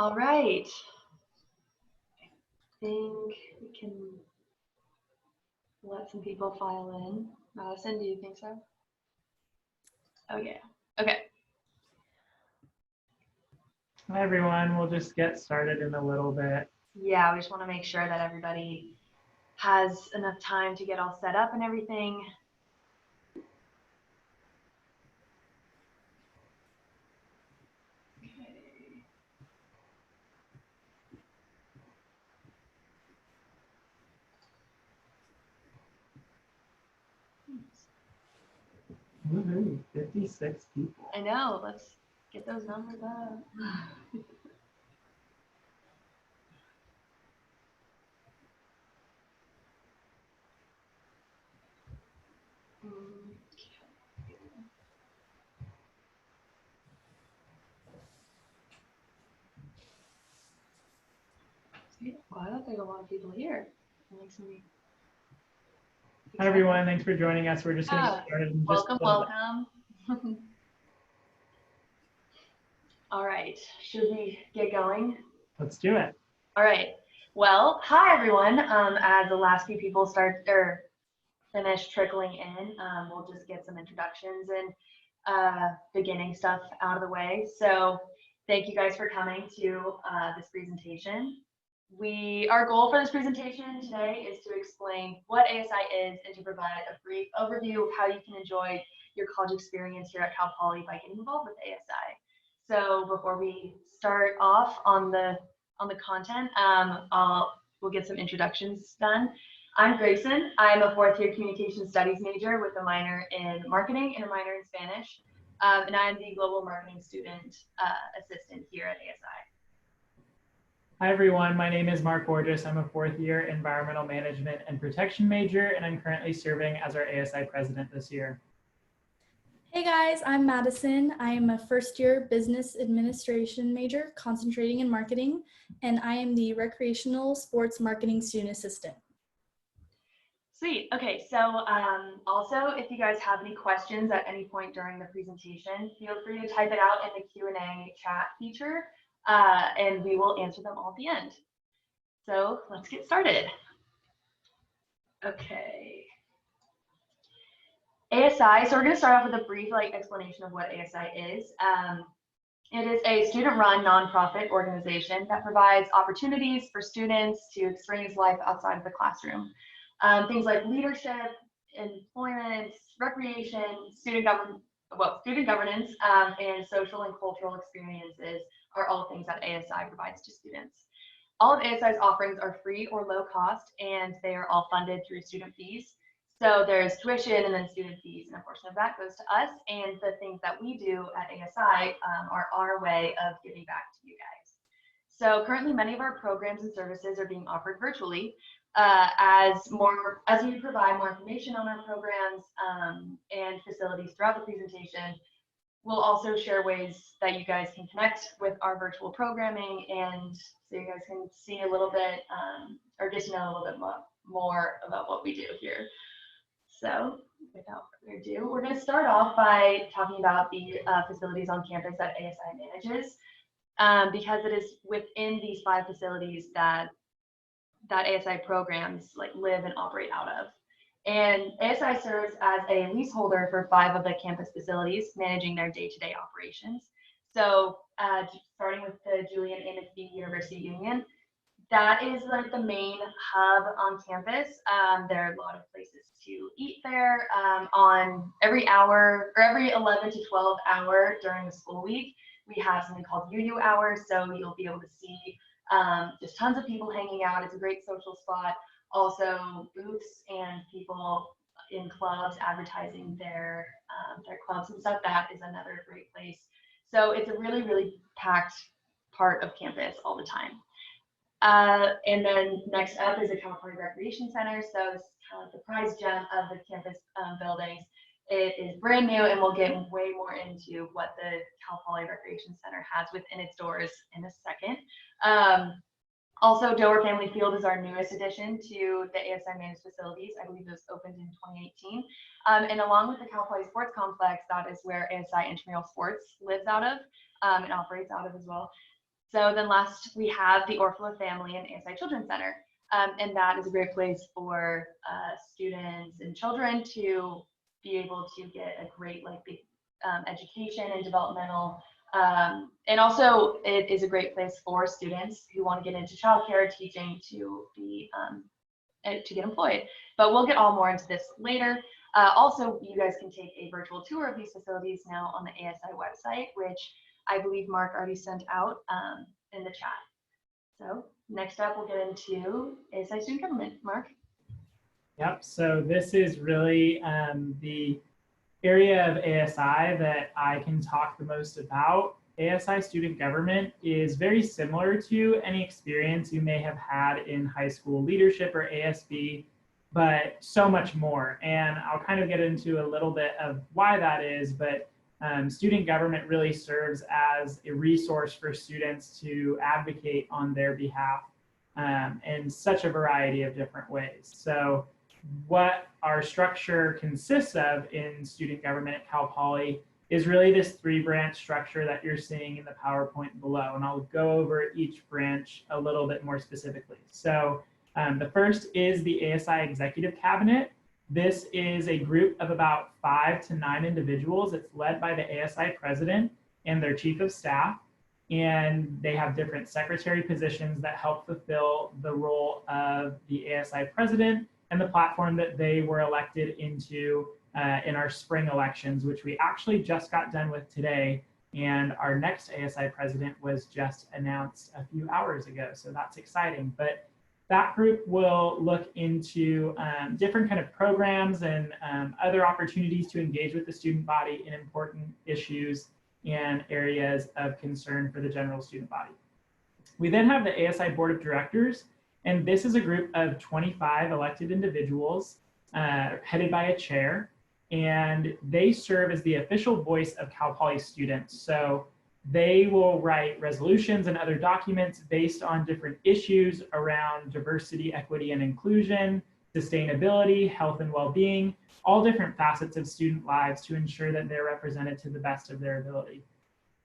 All right. I think we can let some people file in. Madison, do you think so? Oh, yeah. Okay. Hi, everyone. We'll just get started in a little bit. Yeah, we just want to make sure that everybody has enough time to get all set up and everything. Okay. Woohoo, 56 people. I know. Let's get those numbers up. Well, I don't think a lot of people here. It makes me Hi, everyone. Thanks for joining us. We're just going to get started in just welcome. All right. Should we get going? Let's do it. All right. Well, hi, everyone. As the last few people start or finish trickling in, we'll just get some introductions and beginning stuff out of the way. So thank you guys for coming to this presentation. Our goal for this presentation today is to explain what ASI is and to provide a brief overview of how you can enjoy your college experience here at Cal Poly by getting involved with ASI. So before we start off on the content, we'll get some introductions done. I'm Grayson. I'm a fourth-year communication studies major with a minor in marketing and a minor in Spanish, and I'm the global marketing student assistant here at ASI. Hi, everyone. My name is Mark Borges. I'm a fourth-year environmental management and protection major, and I'm currently serving as our ASI president this year. Hey guys, I'm Madison. I am a first-year business administration major concentrating in marketing, and I am the recreational sports marketing student assistant. Sweet. Okay, so also, if you guys have any questions at any point during the presentation, feel free to type it out in the Q&A chat feature, and we will answer them all at the end. So let's get started. Okay. ASI, so we're going to start off with a brief explanation of what ASI is. It is a student-run nonprofit organization that provides opportunities for students to experience life outside of the classroom. Things like leadership, employment, recreation, student governance, and social and cultural experiences are all things that ASI provides to students. All of ASI's offerings are free or low cost, and they are all funded through student fees. So there's tuition and then student fees, and a portion of that goes to us. And the things that we do at ASI are our way of giving back to you guys. So currently, many of our programs and services are being offered virtually. As we provide more information on our programs and facilities throughout the presentation, we'll also share ways that you guys can connect with our virtual programming, and so you guys can see a little bit or get to know a little bit more about what we do here. So without further ado, we're going to start off by talking about the facilities on campus that ASI manages, because it is within these 5 facilities that ASI programs live and operate out of. And ASI serves as a leaseholder for 5 of the campus facilities, managing their day-to-day operations. So starting with the Julian A. McPhee University Union, that is the main hub on campus. There are a lot of places to eat there on every hour or every 11 to 12 hour during the school week. We have something called UU hours, so you'll be able to see just tons of people hanging out. It's a great social spot. Also booths and people in clubs advertising their clubs and stuff. That is another great place. So it's a really, really packed part of campus all the time. And then next up is the Cal Poly Recreation Center. So it's kind of like the prize gem of the campus buildings. It is brand new, and we'll get way more into what the Cal Poly Recreation Center has within its doors in a second. Also, Dover Family Field is our newest addition to the ASI Managed Facilities. I believe it was opened in 2018. And along with the Cal Poly Sports Complex, that is where ASI Intramural Sports lives out of and operates out of as well. So then last, we have the Orphala Family and ASI Children's Center. And that is a great place for students and children to be able to get a great education and developmental. And also it is a great place for students who want to get into childcare, teaching, to get employed. But we'll get all more into this later. Also, you guys can take a virtual tour of these facilities now on the ASI website, which I believe Mark already sent out in the chat. So next up, we'll get into ASI Student Government. Mark? Yep, so this is really the area of ASI that I can talk the most about. ASI Student Government is very similar to any experience you may have had in high school leadership or ASB, but so much more. And I'll kind of get into a little bit of why that is, but student government really serves as a resource for students to advocate on their behalf in such a variety of different ways. So what our structure consists of in student government at Cal Poly is really this 3-branch structure that you're seeing in the PowerPoint below. And I'll go over each branch a little bit more specifically. So the first is the ASI Executive Cabinet. This is a group of about 5 to 9 individuals. It's led by the ASI president and their chief of staff. And they have different secretary positions that help fulfill the role of the ASI president and the platform that they were elected into in our spring elections, which we actually just got done with today. And our next ASI president was just announced a few hours ago. So that's exciting. But that group will look into different kind of programs and other opportunities to engage with the student body in important issues and areas of concern for the general student body. We then have the ASI Board of Directors, and this is a group of 25 elected individuals headed by a chair, and they serve as the official voice of Cal Poly students. So they will write resolutions and other documents based on different issues around diversity, equity, and inclusion, sustainability, health and well-being, all different facets of student lives to ensure that they're represented to the best of their ability.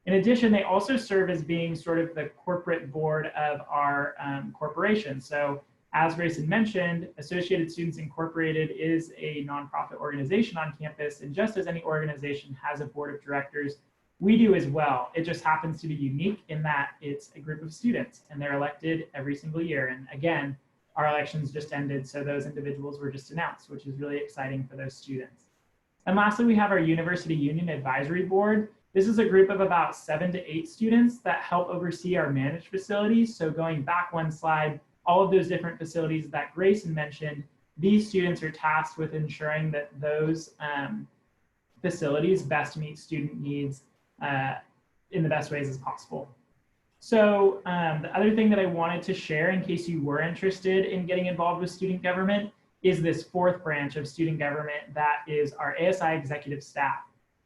In addition, they also serve as being sort of the corporate board of our corporation. So as Grayson mentioned, Associated Students Incorporated is a nonprofit organization on campus, and just as any organization has a board of directors, we do as well. It just happens to be unique in that it's a group of students and they're elected every single year. And again, our elections just ended, so those individuals were just announced, which is really exciting for those students. And lastly, we have our University Union Advisory Board. This is a group of about 7 to 8 students that help oversee our managed facilities. So going back one slide, all of those different facilities that Grayson mentioned, these students are tasked with ensuring that those facilities best meet student needs in the best ways as possible. So the other thing that I wanted to share in case you were interested in getting involved with student government is this 4th branch of student government that is our ASI executive staff.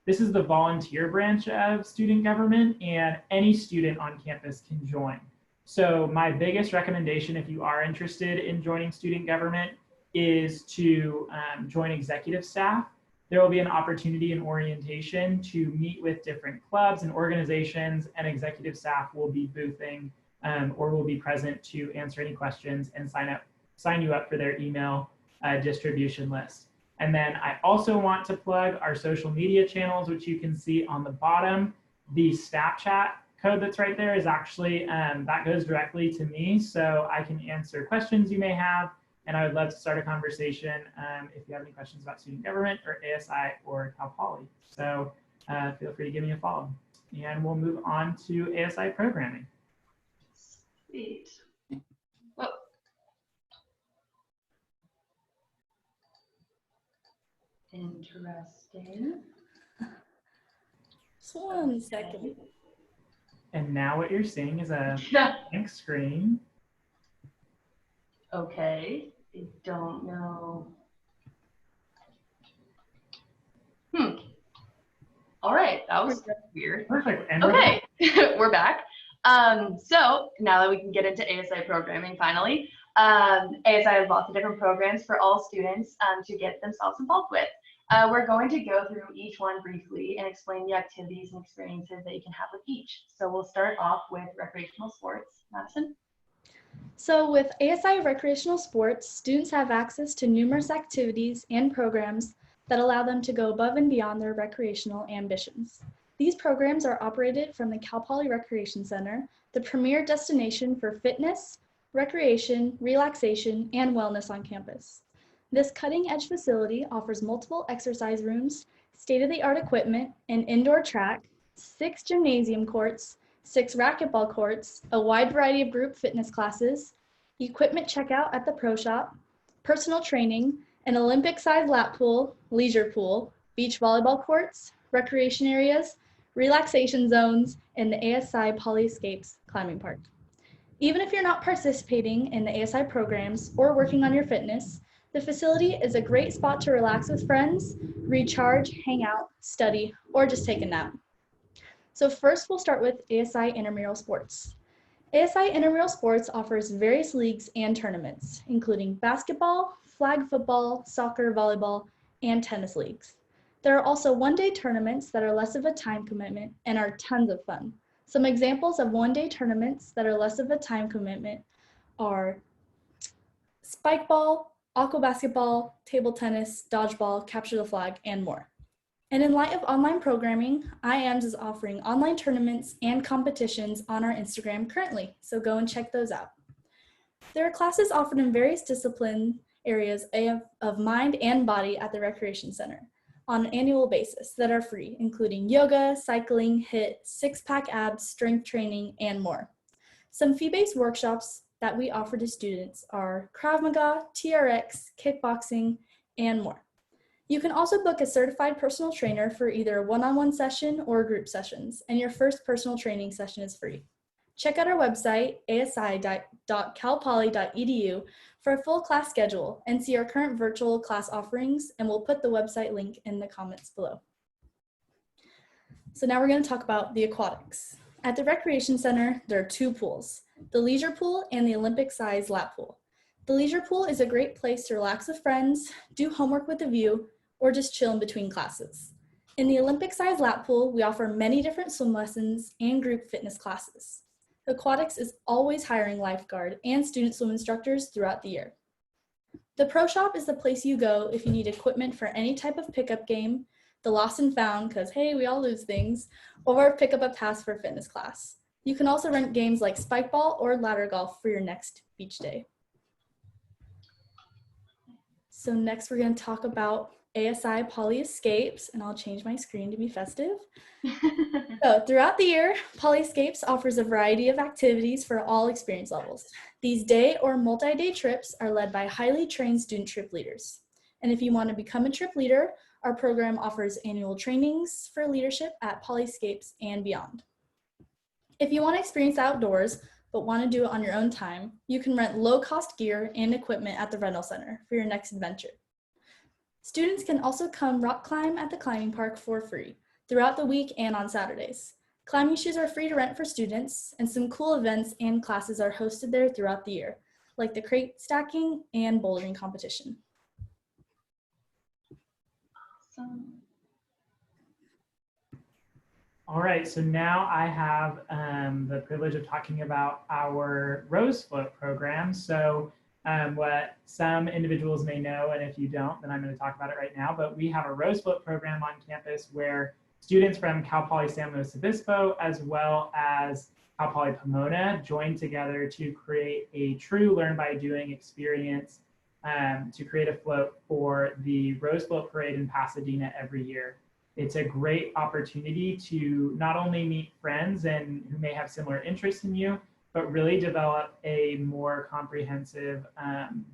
This is the volunteer branch of student government, and any student on campus can join. So my biggest recommendation if you are interested in joining student government is to join executive staff. There will be an opportunity in orientation to meet with different clubs and organizations, and executive staff will be boothing or will be present to answer any questions and sign you up for their email distribution list. And then I also want to plug our social media channels, which you can see on the bottom. The Snapchat code that's right there is actually, that goes directly to me, so I can answer questions you may have. And I would love to start a conversation if you have any questions about student government or ASI or Cal Poly. So feel free to give me a follow. And we'll move on to ASI programming. Sweet. Whoa. Interesting. Just one second. And now what you're seeing is a blank screen. Okay, I don't know. All right, that was weird. Perfect. And okay, we're back. So now that we can get into ASI programming finally, ASI has lots of different programs for all students to get themselves involved with. We're going to go through each one briefly and explain the activities and experiences that you can have with each. So we'll start off with recreational sports. Madison? So with ASI recreational sports, students have access to numerous activities and programs that allow them to go above and beyond their recreational ambitions. These programs are operated from the Cal Poly Recreation Center, the premier destination for fitness, recreation, relaxation, and wellness on campus. This cutting-edge facility offers multiple exercise rooms, state-of-the-art equipment, an indoor track, 6 gymnasium courts, 6 racquetball courts, a wide variety of group fitness classes, equipment checkout at the pro shop, personal training, an Olympic-sized lap pool, leisure pool, beach volleyball courts, recreation areas, relaxation zones, and the ASI Poly Escapes climbing park. Even if you're not participating in the ASI programs or working on your fitness, the facility is a great spot to relax with friends, recharge, hang out, study, or just take a nap. So first we'll start with ASI intramural sports. ASI intramural sports offers various leagues and tournaments, including basketball, flag football, soccer, volleyball, and tennis leagues. There are also one-day tournaments that are less of a time commitment and are tons of fun. Some examples of one-day tournaments that are less of a time commitment are spike ball, aqua basketball, table tennis, dodgeball, capture the flag, and more. And in light of online programming, IAMS is offering online tournaments and competitions on our Instagram currently, so go and check those out. There are classes offered in various discipline areas of mind and body at the Recreation Center on an annual basis that are free, including yoga, cycling, HIIT, six-pack abs, strength training, and more. Some fee-based workshops that we offer to students are Krav Maga, TRX, kickboxing, and more. You can also book a certified personal trainer for either a one-on-one session or group sessions, and your first personal training session is free. Check out our website, asi.calpoly.edu, for a full class schedule and see our current virtual class offerings, and we'll put the website link in the comments below. So now we're going to talk about the aquatics. At the Recreation Center, there are 2 pools, the leisure pool and the Olympic-sized lap pool. The leisure pool is a great place to relax with friends, do homework with a view, or just chill in between classes. In the Olympic-sized lap pool, we offer many different swim lessons and group fitness classes. Aquatics is always hiring lifeguard and student swim instructors throughout the year. The Pro Shop is the place you go if you need equipment for any type of pickup game, the lost and found, because hey, we all lose things, or pick up a pass for a fitness class. You can also rent games like spike ball or ladder golf for your next beach day. So next we're going to talk about ASI Poly Escapes, and I'll change my screen to be festive. So throughout the year, Poly Escapes offers a variety of activities for all experience levels. These day or multi-day trips are led by highly trained student trip leaders. And if you want to become a trip leader, our program offers annual trainings for leadership at Poly Escapes and beyond. If you want to experience outdoors, but want to do it on your own time, you can rent low-cost gear and equipment at the rental center for your next adventure. Students can also come rock climb at the climbing park for free throughout the week and on Saturdays. Climbing shoes are free to rent for students, and some cool events and classes are hosted there throughout the year, like the crate stacking and bouldering competition. Awesome. All right, so now I have the privilege of talking about our Rose Float program. So what some individuals may know, and if you don't, then I'm going to talk about it right now, but we have a Rose Float program on campus where students from Cal Poly San Luis Obispo, as well as Cal Poly Pomona, join together to create a true learn by doing experience to create a float for the Rose Float Parade in Pasadena every year. It's a great opportunity to not only meet friends and who may have similar interests in you, but really develop a more comprehensive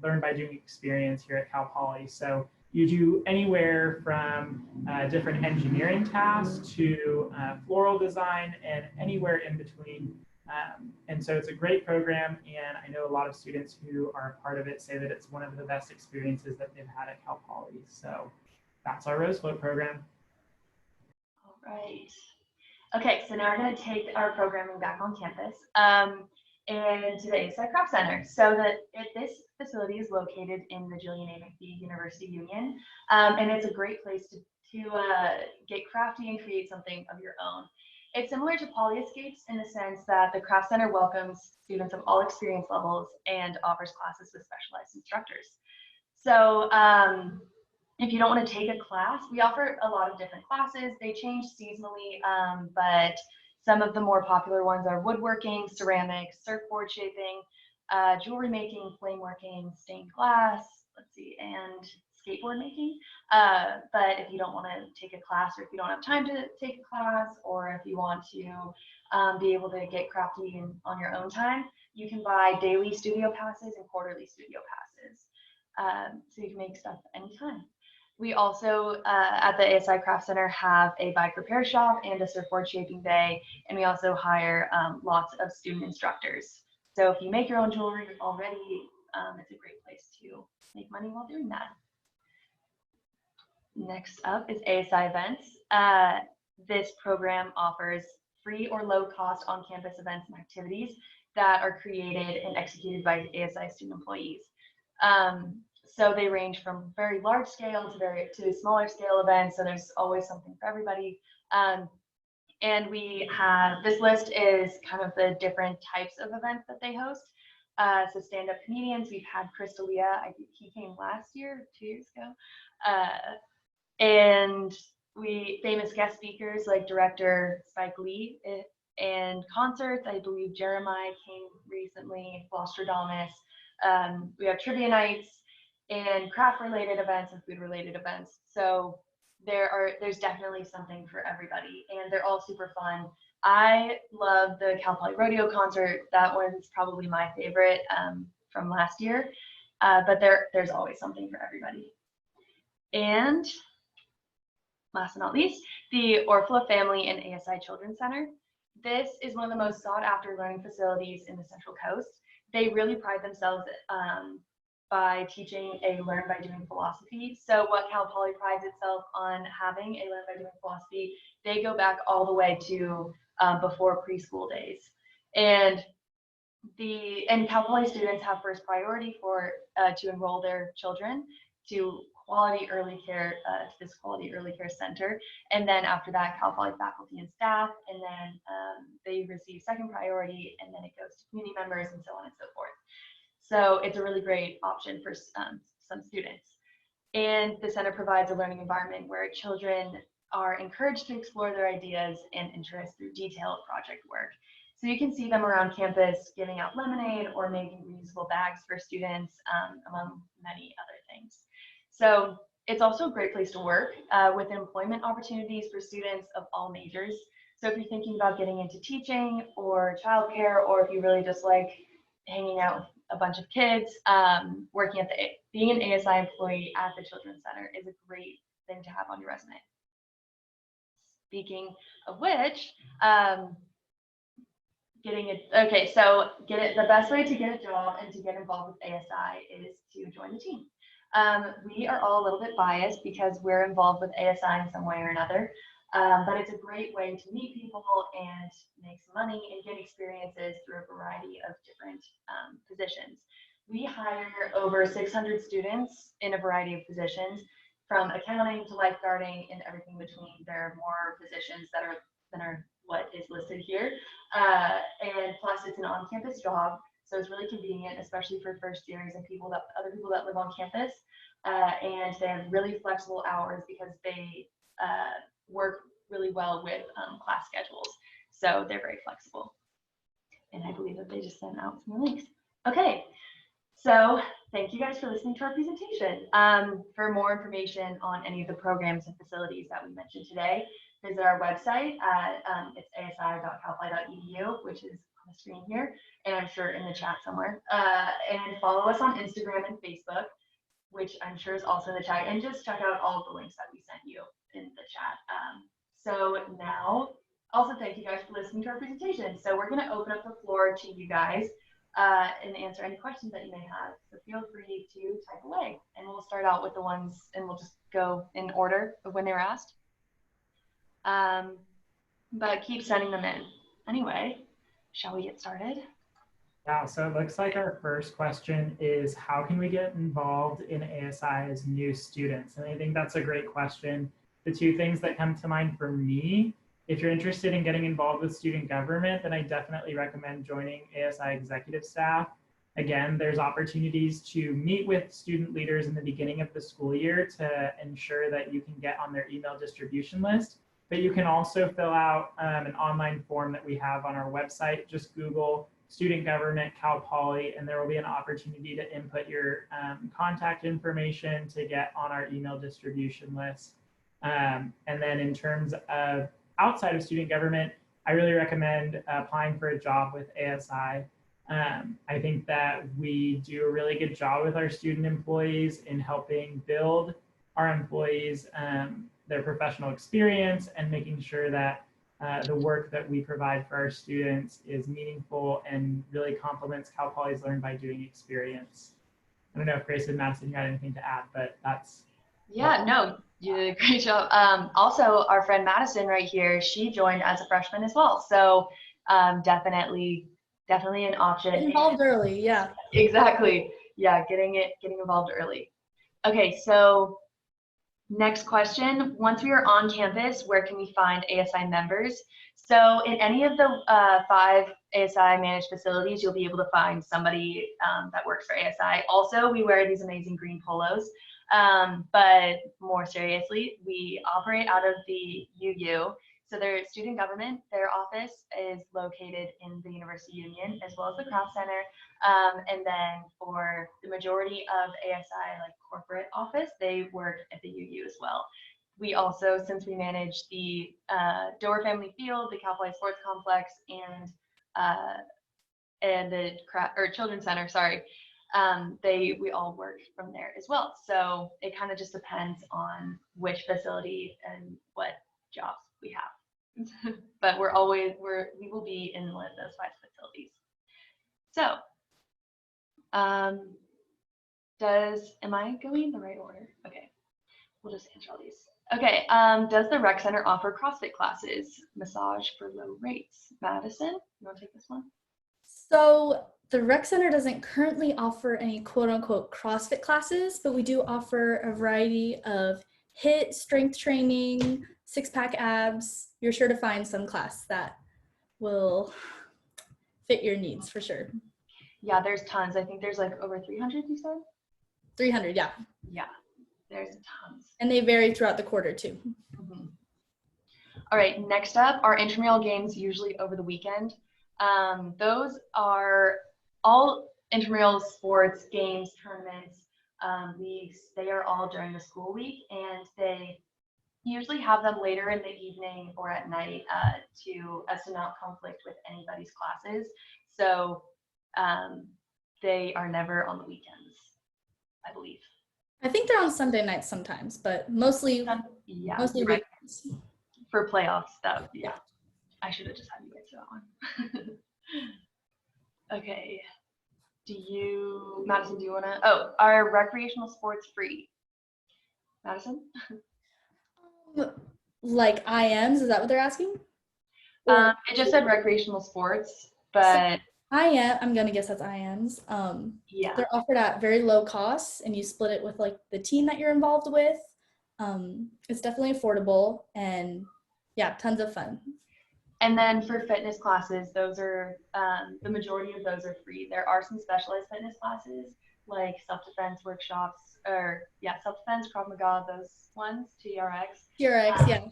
learn by doing experience here at Cal Poly. So you do anywhere from different engineering tasks to floral design and anywhere in between. And so it's a great program, and I know a lot of students who are a part of it say that it's one of the best experiences that they've had at Cal Poly. So that's our Rose Float program. All right. Okay, so now we're going to take our programming back on campus. and to the ASI Craft Center. So this facility is located in the Julian A. McBee University Union, and it's a great place to get crafty and create something of your own. It's similar to Poly Escapes in the sense that the Craft Center welcomes students of all experience levels and offers classes with specialized instructors. So if you don't want to take a class, we offer a lot of different classes. They change seasonally, but some of the more popular ones are woodworking, ceramics, surfboard shaping, jewelry making, flame working, stained glass, and skateboard making. But if you don't want to take a class, or if you don't have time to take a class, or if you want to be able to get crafty on your own time, you can buy daily studio passes and quarterly studio passes. So you can make stuff anytime. We also, at the ASI Craft Center, have a bike repair shop and a surfboard shaping bay, and we also hire lots of student instructors. So if you make your own jewelry already, it's a great place to make money while doing that. Next up is ASI Events. This program offers free or low-cost on-campus events and activities that are created and executed by ASI student employees. So they range from very large scale to smaller scale events. So there's always something for everybody. And we have, this list is kind of the different types of events that they host. So stand-up comedians, we've had Chris D'Elia, I think he came last year, 2 years ago. And famous guest speakers like director Spike Lee, and concerts, I believe Jeremiah came recently, Flostradamus. We have trivia nights, and craft-related events and food-related events. So there's definitely something for everybody, and they're all super fun. I love the Cal Poly Rodeo concert. That one's probably my favorite from last year, but there's always something for everybody. And last but not least, the Orfalea Family and ASI Children's Center. This is one of the most sought-after learning facilities in the Central Coast. They really pride themselves by teaching a learn by doing philosophy. So what Cal Poly prides itself on having a learn by doing philosophy, they go back all the way to before preschool days. And Cal Poly students have first priority to enroll their children to quality early care, to this quality early care center. And then after that, Cal Poly faculty and staff, and then they receive second priority, and then it goes to community members and so on and so forth. So it's a really great option for some students. And the center provides a learning environment where children are encouraged to explore their ideas and interests through detailed project work. So you can see them around campus giving out lemonade or making reusable bags for students, among many other things. So it's also a great place to work with employment opportunities for students of all majors. So if you're thinking about getting into teaching or childcare, or if you really just like hanging out with a bunch of kids, being an ASI employee at the Children's Center is a great thing to have on your resume. Speaking of which, the best way to get a job and to get involved with ASI is to join the team. We are all a little bit biased because we're involved with ASI in some way or another, but it's a great way to meet people and make some money and get experiences through a variety of different positions. We hire over 600 students in a variety of positions, from accounting to lifeguarding and everything between. There are more positions that are what is listed here, and plus it's an on-campus job, so it's really convenient, especially for first years and other people that live on campus, and they have really flexible hours because they work really well with class schedules, so they're very flexible. And I believe that they just sent out some links. Okay, so thank you guys for listening to our presentation. For more information on any of the programs and facilities that we mentioned today, visit our website at it's asi.calpoly.edu, which is on the screen here, and I'm sure in the chat somewhere. And follow us on Instagram and Facebook, which I'm sure is also in the chat, and just check out all of the links that we sent you in the chat. So now, also thank you guys for listening to our presentation. So we're going to open up the floor to you guys and answer any questions that you may have. So feel free to type away, and we'll start out with the ones, and we'll just go in order of when they were asked. But keep sending them in. Anyway, shall we get started? Yeah, so it looks like our first question is how can we get involved in ASI as new students? And I think that's a great question. The two things that come to mind for me, if you're interested in getting involved with student government, then I definitely recommend joining ASI executive staff. Again, there's opportunities to meet with student leaders in the beginning of the school year to ensure that you can get on their email distribution list. But you can also fill out an online form that we have on our website. Just Google student government Cal Poly, and there will be an opportunity to input your contact information to get on our email distribution list. And then in terms of outside of student government, I really recommend applying for a job with ASI. I think that we do a really good job with our student employees in helping build our employees their professional experience and making sure that the work that we provide for our students is meaningful and really complements Cal Poly's Learn by Doing experience. I don't know if Grace and Madison had anything to add, but that's. Yeah, no, you did a great job. Also, our friend Madison right here, she joined as a freshman as well. So definitely an option. Get involved early, yeah. Exactly. Yeah, getting involved early. Okay, so next question, once we are on campus, where can we find ASI members? So in any of the 5 ASI managed facilities, you'll be able to find somebody that works for ASI. Also, we wear these amazing green polos, but more seriously, we operate out of the UU. So their student government, their office is located in the University Union, as well as the Craft Center. And then for the majority of ASI like corporate office, they work at the UU as well. We also, since we manage the Dover Family Field, the Cal Poly Sports Complex, and the Children's Center, sorry, we all work from there as well. So it kind of just depends on which facility and what jobs we have. But we will be in one of those 5 facilities. So am I going in the right order? Okay, we'll just answer all these. Okay, does the rec center offer CrossFit classes, massage for low rates? Madison, you want to take this one? So the rec center doesn't currently offer any quote unquote CrossFit classes, but we do offer a variety of HIIT, strength training, 6-pack abs. You're sure to find some class that will fit your needs for sure. Yeah, there's tons. I think there's like over 300, you said? 300, yeah. Yeah, there's tons. And they vary throughout the quarter too. Mm-hmm. All right, next up, our intramural games usually over the weekend. Those are all intramural sports, games, tournaments, leagues. They are all during the school week, and they usually have them later in the evening or at night to not conflict with anybody's classes. So they are never on the weekends, I believe. I think they're on Sunday nights sometimes, but mostly mostly right. For playoff stuff. Yeah, I should have just had you answer that one. Okay. Madison, do you want to? Oh, are recreational sports free? Madison? Like IMs, is that what they're asking? It just said recreational sports, but I'm gonna guess that's IMs. yeah, they're offered at very low costs, and you split it with like the team that you're involved with. It's definitely affordable, and yeah, tons of fun. And then for fitness classes, those are the majority of those are free. There are some specialized fitness classes like self-defense workshops, or self-defense, Krav Maga, those ones, TRX. TRX, yeah.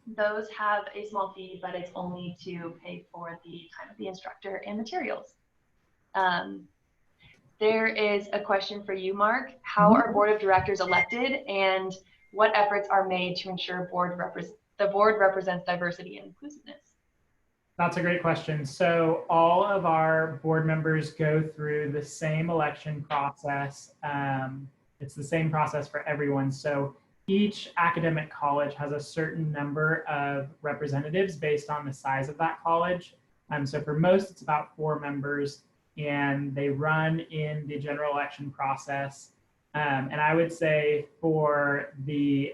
Those have a small fee, but it's only to pay for the time of the instructor and materials. There is a question for you, Mark. How are board of directors elected, and what efforts are made to ensure the board represents diversity and inclusiveness? That's a great question. So all of our board members go through the same election process. It's the same process for everyone. So each academic college has a certain number of representatives based on the size of that college. So for most, it's about 4 members, and they run in the general election process. And I would say for the,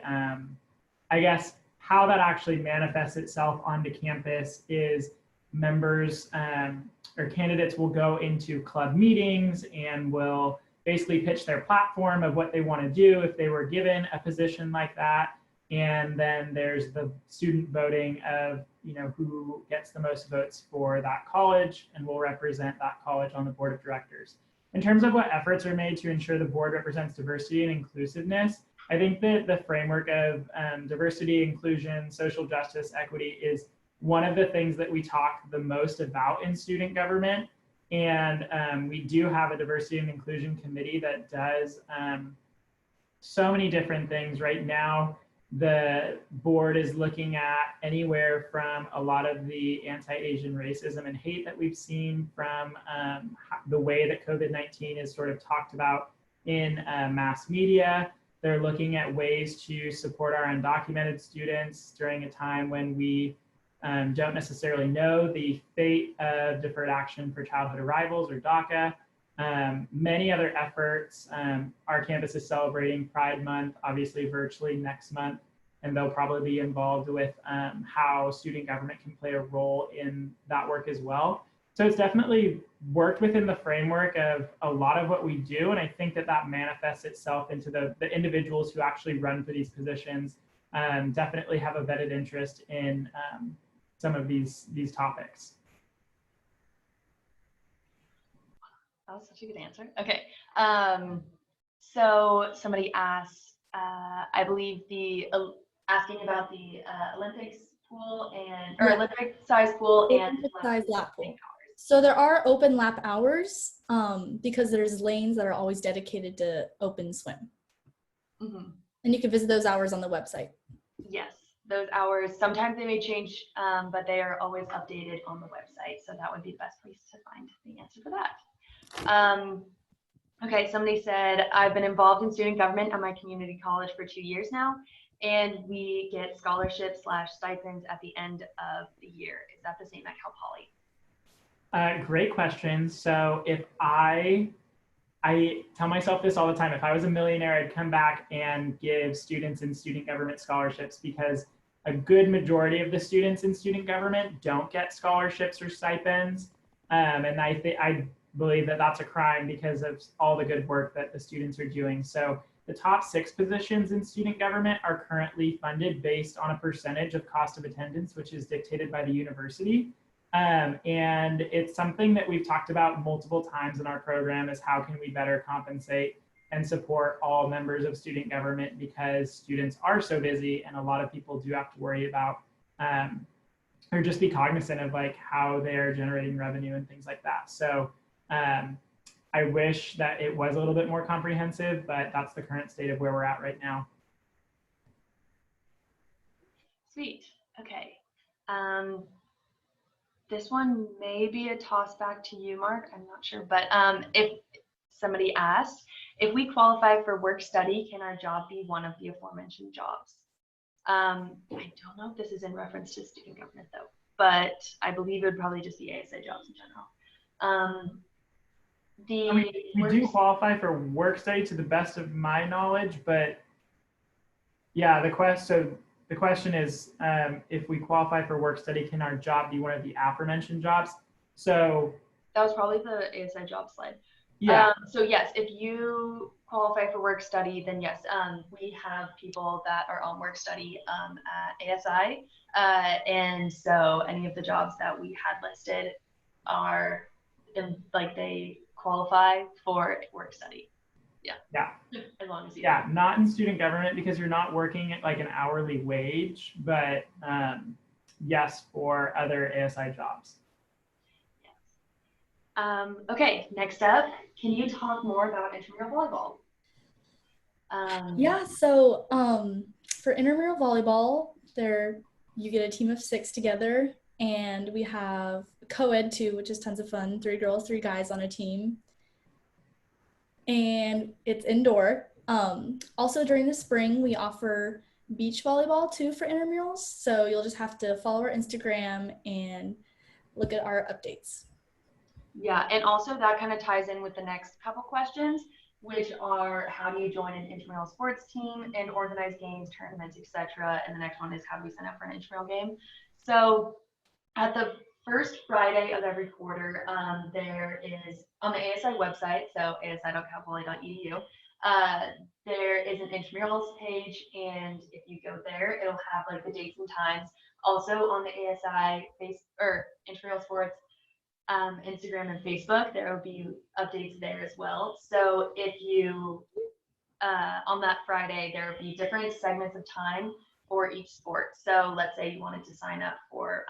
I guess, how that actually manifests itself onto campus is members or candidates will go into club meetings and will basically pitch their platform of what they want to do if they were given a position like that. And then there's the student voting of, who gets the most votes for that college and will represent that college on the board of directors. In terms of what efforts are made to ensure the board represents diversity and inclusiveness, I think that the framework of diversity, inclusion, social justice, equity is one of the things that we talk the most about in student government. And we do have a diversity and inclusion committee that does so many different things. Right now, the board is looking at anywhere from a lot of the anti-Asian racism and hate that we've seen from the way that COVID-19 is sort of talked about in mass media. They're looking at ways to support our undocumented students during a time when we don't necessarily know the fate of Deferred Action for Childhood Arrivals, or DACA. Many other efforts. Our campus is celebrating Pride Month, obviously virtually next month, and they'll probably be involved with how student government can play a role in that work as well. So it's definitely worked within the framework of a lot of what we do, and I think that that manifests itself into the individuals who actually run for these positions definitely have a vetted interest in some of these topics. That was such a good answer. Okay. So somebody asked, I believe asking about the Olympics pool or Olympic size pool and Olympic size lap pool. So there are open lap hours because there's lanes that are always dedicated to open swim. Mm-hmm. And you can visit those hours on the website. Yes, those hours, sometimes they may change, but they are always updated on the website. So that would be the best place to find the answer for that. Okay, somebody said, I've been involved in student government at my community college for 2 years now, and we get scholarships / stipends at the end of the year. Is that the same at Cal Poly? Great question. So if I tell myself this all the time, if I was a millionaire, I'd come back and give students in student government scholarships, because a good majority of the students in student government don't get scholarships or stipends. And I believe that that's a crime because of all the good work that the students are doing. So the top 6 positions in student government are currently funded based on a percentage of cost of attendance, which is dictated by the university. And it's something that we've talked about multiple times in our program, is how can we better compensate and support all members of student government, because students are so busy and a lot of people do have to worry about or just be cognizant of like how they're generating revenue and things like that. So I wish that it was a little bit more comprehensive, but that's the current state of where we're at right now. Sweet. Okay. This one may be a toss back to you, Mark. I'm not sure, but if somebody asked, if we qualify for work study, can our job be one of the aforementioned jobs? I don't know if this is in reference to student government though, but I believe it would probably just be ASI jobs in general. We do qualify for work study to the best of my knowledge, but yeah, the question is, if we qualify for work study, can our job be one of the aforementioned jobs? So that was probably the ASI job slide. Yeah. So yes, if you qualify for work study, then yes, we have people that are on work study at ASI. And so any of the jobs that we had listed are they qualify for work study. Yeah. As long as you do. Not in student government because you're not working at like an hourly wage, but yes, for other ASI jobs. Yes. Okay, next up, can you talk more about intramural volleyball? So for intramural volleyball, you get a team of 6 together, and we have co-ed too, which is tons of fun. 3 girls, 3 guys on a team. And it's indoor. Also during the spring, we offer beach volleyball too for intramurals. So you'll just have to follow our Instagram and look at our updates. Yeah, and also that kind of ties in with the next couple questions, which are how do you join an intramural sports team and organize games, tournaments, etc. And the next one is how do we sign up for an intramural game? So at the first Friday of every quarter, there is on the ASI website, so asi.calpoly.edu, there is an intramurals page, and if you go there, it'll have like the dates and times. Also on the ASI intramural sports Instagram and Facebook, there will be updates there as well. So if you on that Friday, there will be different segments of time for each sport. So let's say you wanted to sign up for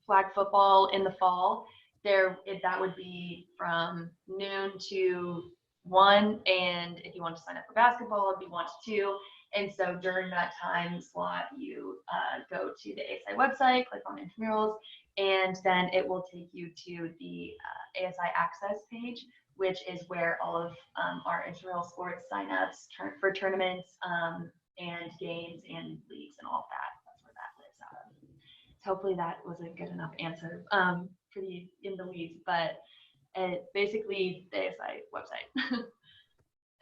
flag football in the fall, that would be from noon to 1, and if you want to sign up for basketball, it'd be 1 to 2. And so during that time slot, you go to the ASI website, click on intramurals, and then it will take you to the ASI Access page, which is where all of our intramural sports signups for tournaments and games and leagues and all of that. That's where that lives out of. Hopefully that was a good enough answer for the in the weeds, but basically the ASI website.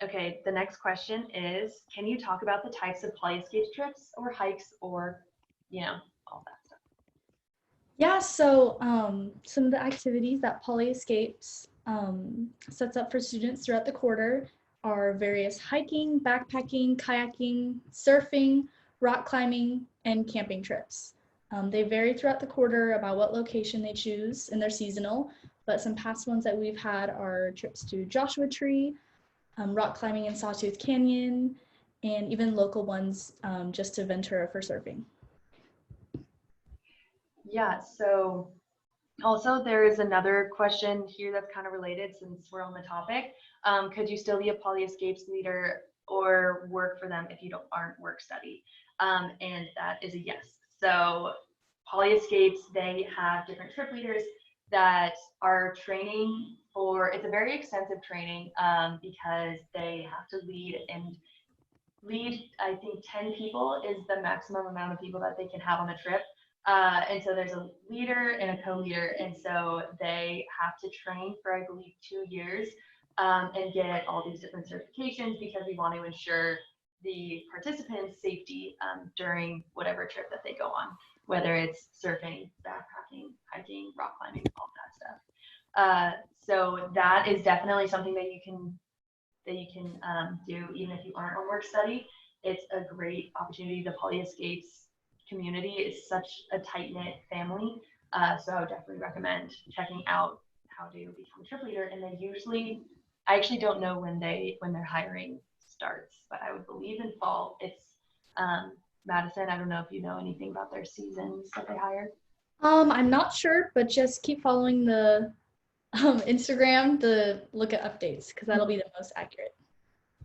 Okay, the next question is, can you talk about the types of Poly Escapes trips or hikes or, all that stuff? Yeah, so some of the activities that Poly Escapes sets up for students throughout the quarter are various hiking, backpacking, kayaking, surfing, rock climbing, and camping trips. They vary throughout the quarter about what location they choose, and they're seasonal, but some past ones that we've had are trips to Joshua Tree, rock climbing in Sawtooth Canyon, and even local ones just to Ventura for surfing. Yeah, so also there is another question here that's kind of related since we're on the topic. Could you still be a Poly Escapes leader or work for them if you aren't work study? And that is a yes. So Poly Escapes, they have different trip leaders that are training it's a very extensive training because they have to lead, I think 10 people is the maximum amount of people that they can have on a trip. And so there's a leader and a co-leader, and so they have to train for, I believe, 2 years and get all these different certifications because we want to ensure the participants' safety during whatever trip that they go on, whether it's surfing, backpacking, hiking, rock climbing, all that stuff. So that is definitely something that you can do even if you aren't on work study. It's a great opportunity. The Poly Escapes community is such a tight-knit family, so I would definitely recommend checking out how to become a trip leader. And I actually don't know when their hiring starts, but I would believe in fall. It's Madison. I don't know if you know anything about their seasons that they hire. I'm not sure, but just keep following the Instagram to look at updates because that'll be the most accurate.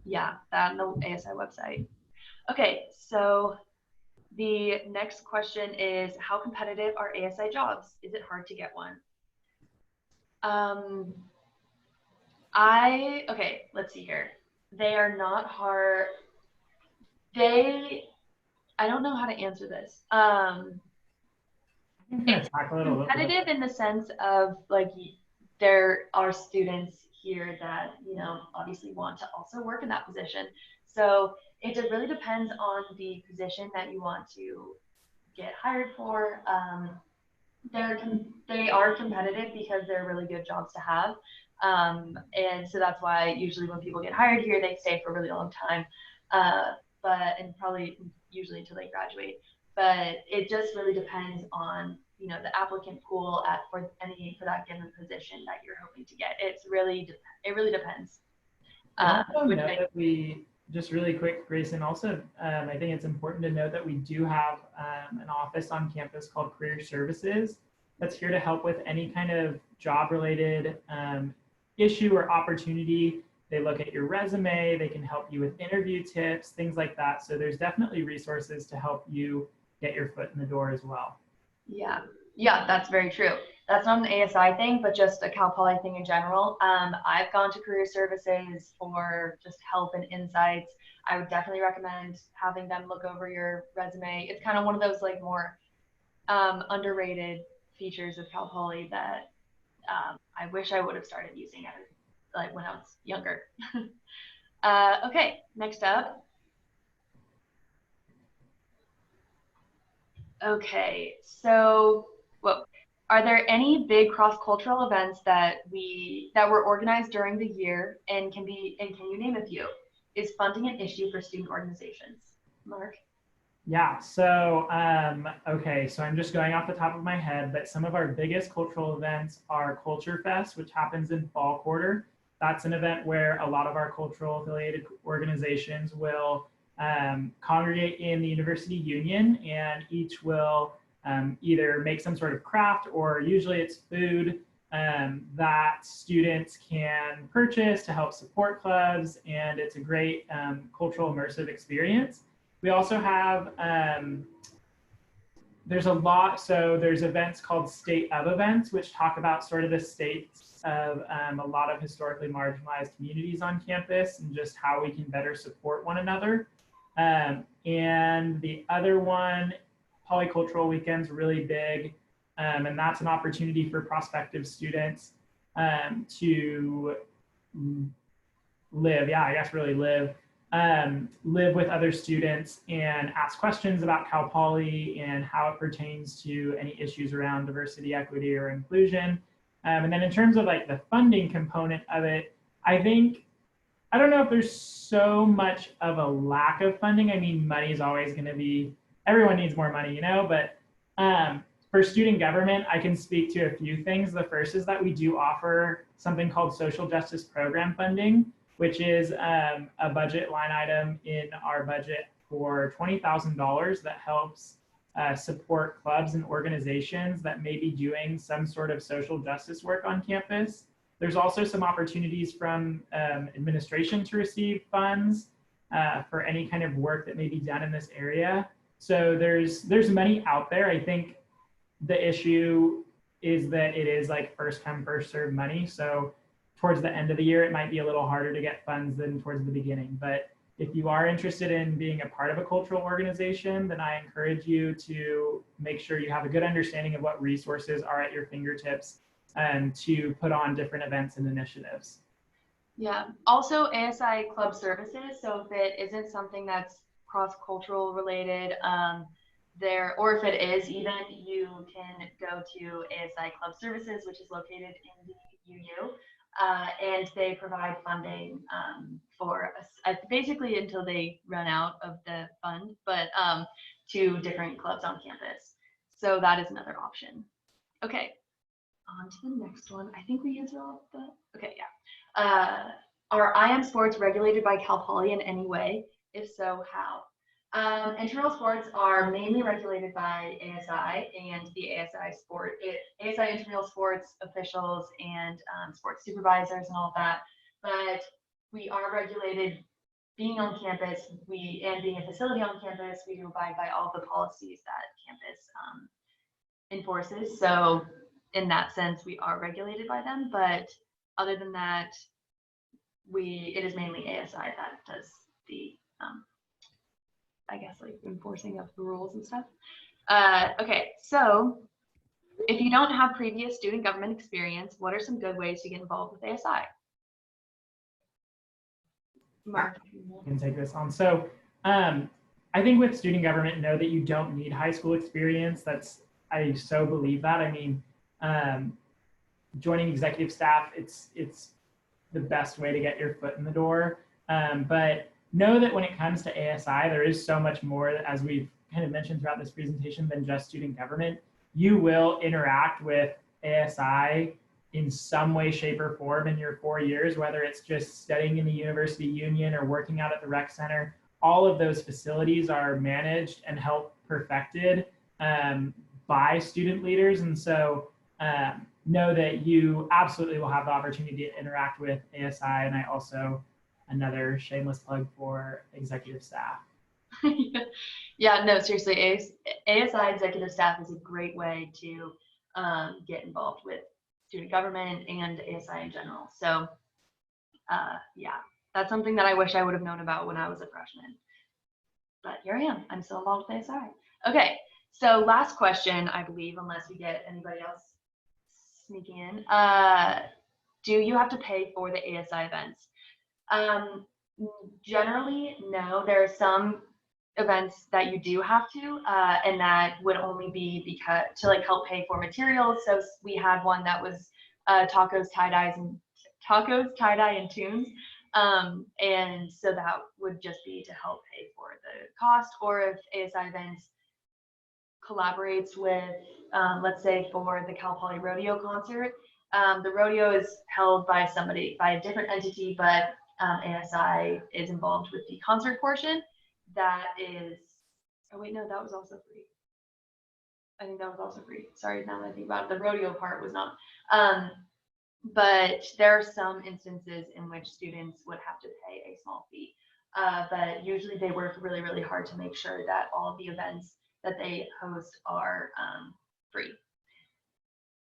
Yeah, that on the ASI website. Okay, so the next question is, how competitive are ASI jobs? Is it hard to get one? Okay, let's see here. They are not hard. I don't know how to answer this. It's competitive in the sense of like there are students here that obviously want to also work in that position. So it really depends on the position that you want to get hired for. They are competitive because they're really good jobs to have. And so that's why usually when people get hired here, they stay for a really long time, and probably usually until they graduate. But it just really depends on the applicant pool for that given position that you're hoping to get. It really depends. Just really quick, Grayson, also, I think it's important to note that we do have an office on campus called Career Services that's here to help with any kind of job-related issue or opportunity. They look at your resume, they can help you with interview tips, things like that. So there's definitely resources to help you get your foot in the door as well. Yeah, that's very true. That's not an ASI thing, but just a Cal Poly thing in general. I've gone to Career Services for just help and insights. I would definitely recommend having them look over your resume. It's kind of one of those like more underrated features of Cal Poly that I wish I would have started using like when I was younger. Okay, next up. Okay, so Are there any big cross-cultural events that were organized during the year and can you name a few? Is funding an issue for student organizations? Mark? Yeah, so, okay, so I'm just going off the top of my head, but some of our biggest cultural events are Culture Fest, which happens in fall quarter. That's an event where a lot of our cultural affiliated organizations will congregate in the university union, and each will either make some sort of craft, or usually it's food that students can purchase to help support clubs, and it's a great cultural immersive experience. We also have, there's events called State of Events, which talk about sort of the states of a lot of historically marginalized communities on campus and just how we can better support one another. And the other one, Polycultural Weekend's really big, and that's an opportunity for prospective students to live, live with other students and ask questions about Cal Poly and how it pertains to any issues around diversity, equity, or inclusion. And then in terms of like the funding component of it, I don't know if there's so much of a lack of funding. I mean, money is always going to be, everyone needs more money, but for student government, I can speak to a few things. The first is that we do offer something called social justice program funding, which is a budget line item in our budget for $20,000 that helps support clubs and organizations that may be doing some sort of social justice work on campus. There's also some opportunities from administration to receive funds for any kind of work that may be done in this area. So there's money out there. I think the issue is that it is like first come, first served money. So towards the end of the year, it might be a little harder to get funds than towards the beginning. But if you are interested in being a part of a cultural organization, then I encourage you to make sure you have a good understanding of what resources are at your fingertips to put on different events and initiatives. Yeah, also ASI Club Services. So if it isn't something that's cross-cultural related, or if it is even, you can go to ASI Club Services, which is located in the UU. And they provide funding for basically until they run out of the fund, but to different clubs on campus. So that is another option. Okay, on to the next one. I think we answered all of the, okay, yeah. Are IM sports regulated by Cal Poly in any way? If so, how? Intramural sports are mainly regulated by ASI and the ASI intramural sports officials and sports supervisors and all of that. But we are regulated being on campus, and being a facility on campus, we abide by all the policies that campus enforces. So in that sense, we are regulated by them. But other than that, it is mainly ASI that does the I guess like enforcing of the rules and stuff. Okay, so if you don't have previous student government experience, what are some good ways to get involved with ASI? Mark, I can take this on. So I think with student government, know that you don't need high school experience. I so believe that. I mean, joining executive staff, it's the best way to get your foot in the door. But know that when it comes to ASI, there is so much more, as we've kind of mentioned throughout this presentation, than just student government. You will interact with ASI in some way, shape, or form in your 4 years, whether it's just studying in the university union or working out at the rec center. All of those facilities are managed and helped perfected by student leaders. And so know that you absolutely will have the opportunity to interact with ASI. And I also, another shameless plug for executive staff. Yeah, no, seriously, ASI executive staff is a great way to get involved with student government and ASI in general. So yeah, that's something that I wish I would have known about when I was a freshman. But here I am, I'm still involved with ASI. Okay, so last question, I believe, unless we get anybody else sneaking in. Do you have to pay for the ASI events? Generally, no. There are some events that you do have to, and that would only be because to like help pay for materials. So we had one that was tacos, tie-dye, and tunes. And so that would just be to help pay for the cost, or if ASI Events collaborates with, let's say for the Cal Poly Rodeo concert, the rodeo is held by a different entity, but ASI is involved with the concert portion. That is, oh wait, no, that was also free. I think that was also free. Sorry, now that I think about it, the rodeo part was not. But there are some instances in which students would have to pay a small fee. But usually they work really, really hard to make sure that all of the events that they host are free.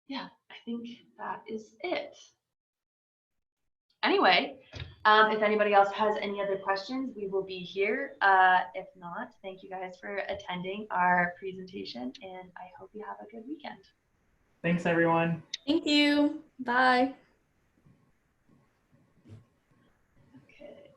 Yeah, I think that is it. Anyway, if anybody else has any other questions, we will be here. If not, thank you guys for attending our presentation, and I hope you have a good weekend. Thanks, everyone. Thank you. Bye. Okay.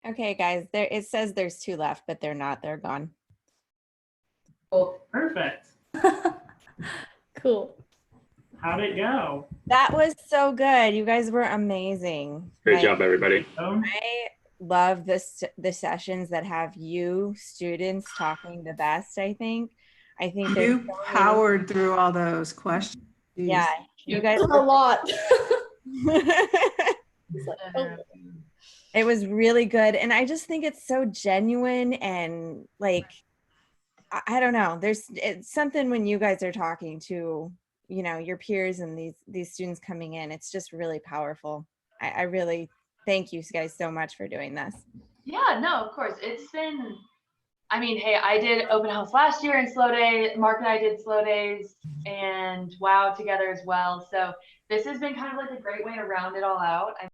Okay, guys, it says there's 2 left, but they're not. They're gone. Well, perfect. Cool. How'd it go? That was so good. You guys were amazing. Great job, everybody. I love the sessions that have you students talking the best, I think. there's You so many- powered through all those questions. Jeez. Yeah, you guys A lot. It was really good. And I just think it's so genuine and like, I don't know, it's something when you guys are talking to, you know, your peers and these students coming in, it's just really powerful. I really thank you guys so much for doing this. Yeah, no, of course. It's been, I mean, hey, I did open house last year and slow day. Mark and I did slow days and WOW together as well. So this has been kind of like a great way to round it all out.